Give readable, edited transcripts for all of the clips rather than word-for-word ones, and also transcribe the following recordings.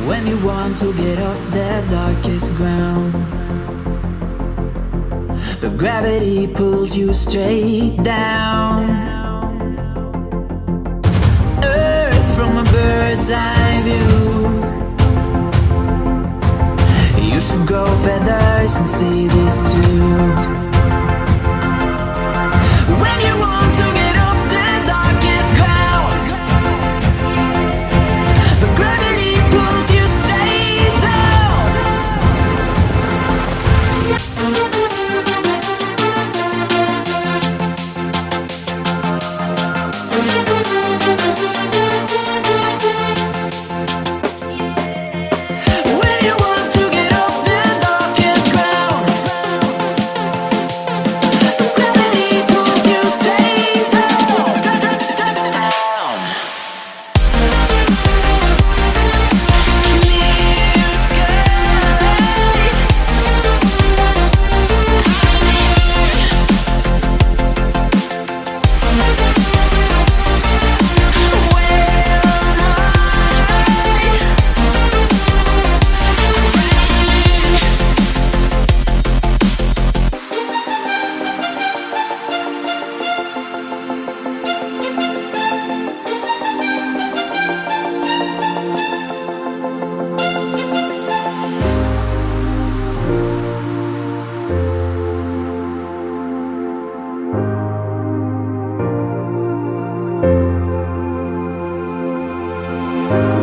When you want to get off the darkest ground, but gravity pulls you straight down. Earth from a bird's eye view. You should grow feathers and see this too. When you want to get off the darkest ground, but gravity pulls you straight down. When you want to get off the darkest ground, but gravity pulls you straight down. Clear sky.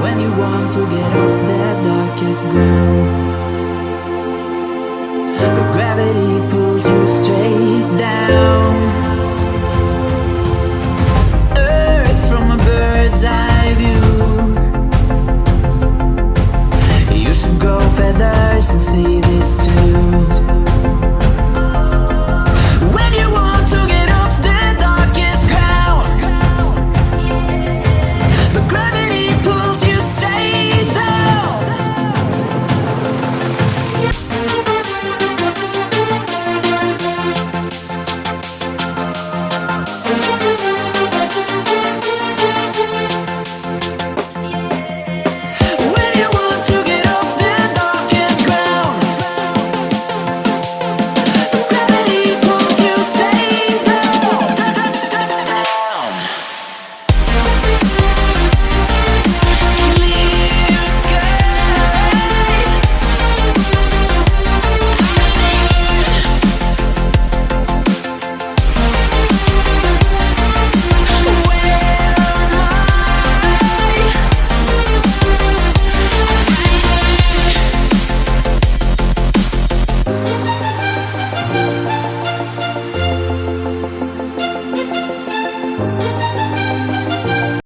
When you want to get off the darkest ground,